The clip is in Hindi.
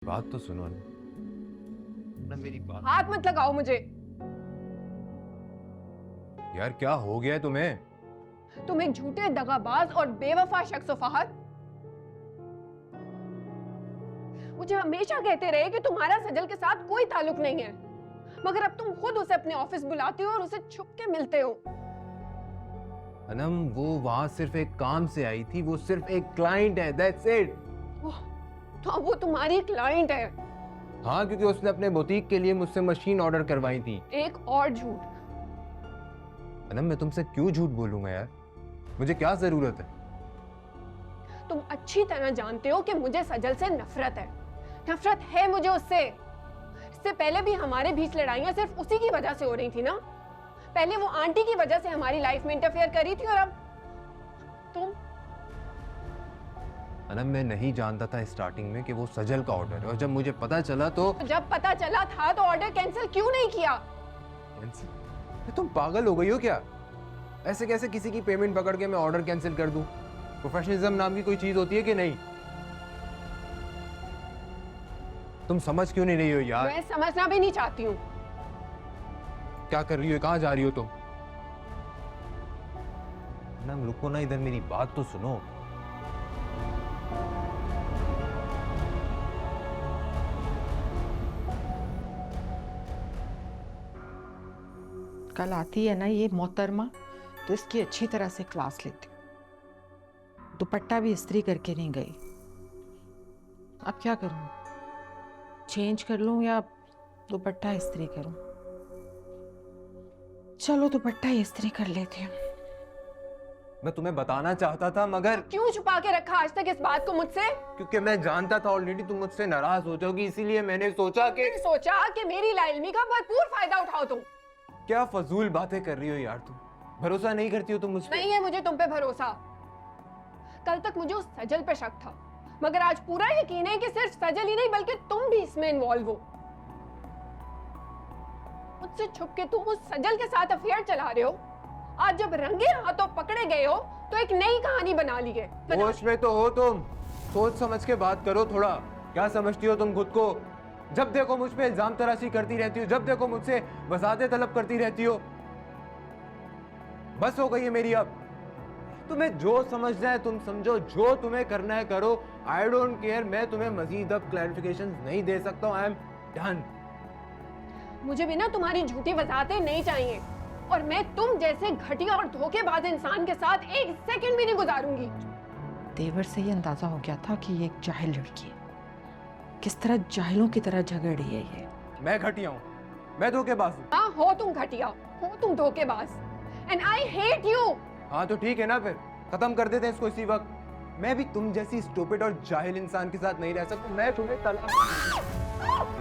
बात तो सुनो ना मेरी बात। हाथ मत लगाओ मुझे। यार क्या हो गया है तुम्हें? तुम एक झूठे, दगाबाज और बेवफा शख्स हो फहद। मुझे हमेशा कहते रहे कि तुम्हारा सजल के साथ कोई ताल्लुक नहीं है, मगर अब तुम खुद उसे अपने ऑफिस बुलाते हो और उसे छुप के मिलते हो। अनम, वो वहां सिर्फ एक काम से आई थी, वो सिर्फ एक क्लाइंट है, दैट्स इट। तो अब वो तुम्हारी क्लाइंट है। हाँ, क्योंकि उसने अपने बुटीक के लिए मुझसे मशीन ऑर्डर करवाई थी। एक और झूठ। अनम, मैं तुमसे क्यों झूठ बोलूंगा यार? मुझे क्या जरूरत है? तुम अच्छी तरह जानते हो कि मुझे सजल से नफरत है। नफरत है मुझे उससे। इससे पहले भी हमारे बीच लड़ाइयां सिर्फ उसी की वजह से हो रही थी ना। पहले वो आंटी की वजह से हमारी लाइफ में इंटरफेयर करी थी, और अब तुम। अनम, मैं नहीं जानता था स्टार्टिंग में कि वो सजल का ऑर्डर है, और जब मुझे पता चला तो जब पता चला था तो ऑर्डर कैंसिल क्यों नहीं किया? तुम पागल हो गई हो क्या? ऐसे कैसे किसी की पेमेंट पकड़ के मैं ऑर्डर कैंसिल कर दूं? प्रोफेशनलिज्म नाम की कोई चीज होती है कि नहीं? तुम समझ क्यों नहीं रही हो यार? मैं समझना भी नहीं चाहती हूँ। क्या कर रही हो? कहाँ जा रही हो तुम? ना रुको ना, इधर मेरी बात तो सुनो। कल आती है ना ये मोहतरमा, तो इसकी अच्छी तरह से क्लास लेती हूँ। दुपट्टा भी इस्त्री करके नहीं गई। अब क्या करूँ? चेंज कर लूँ या दुपट्टा इस्त्री करूँ? चलो दुपट्टा ही इस्त्री कर लेती हूँ। मैं तुम्हें बताना चाहता था, मगर क्यों छुपा के रखा आज तक इस बात को मुझसे? क्योंकि मैं जानता था ऑलरेडी तुम मुझसे नाराज हो जाओगी, इसीलिए मैंने सोचा कि मेरी लाइल्मी का भरपूर फायदा उठाओ तुम। क्या फजूल बातें कर रही हो यार तुम? भरोसा नहीं करती हो तुम मुझ पे? नहीं है मुझे तुम पे भरोसा। कल तक मुझे उस सजल पे शक था, मगर आज पूरा यकीन है कि सिर्फ सजल ही नहीं बल्कि तुम भी इसमें इन्वॉल्व हो। मुझसे छुप के तुम उस सजल के साथ अफेयर चला रहे हो। आज जब रंगे हाथों पकड़े गए हो तो एक नई कहानी बना ली है। होश में तो हो तुम? सोच समझ के बात करो थोड़ा। क्या समझती हो तुम खुद को? जब देखो मुझ पे इल्जाम तराशी करती रहती हो, जब देखो मुझसे वसाते तलब करती रहती हो। बस हो गई है मेरी अब। तुम्हें जो समझना है तुम समझो, जो तुम्हें करना है करो। I don't care. मैं तुम्हें मजीद अब क्लैरिफिकेशन नहीं दे सकता हूँ। I am done. मुझे भी ना तुम्हारी झूठी वजाहतें नहीं चाहिए, और मैं तुम जैसे घटिया और धोखेबाज इंसान के साथ एक सेकंड भी नहीं गुजारूंगी। देवर से ये अंदाजा हो गया था कि ये एक जाहिल लड़की है। किस तरह जाहिलों की तरह झगड़ रही है ये। मैं घटिया हूँ, मैं धोखेबाज हूँ। हाँ, हो तुम घटिया, हो तुम धोखेबाज, एंड आई हेट यू। हाँ तो ठीक है ना, फिर खत्म कर देते हैं इसको इसी वक्त। मैं भी तुम जैसी स्टूपिड और जाहिल इंसान के साथ नहीं रह सकता। मैं तुम्हें तलाक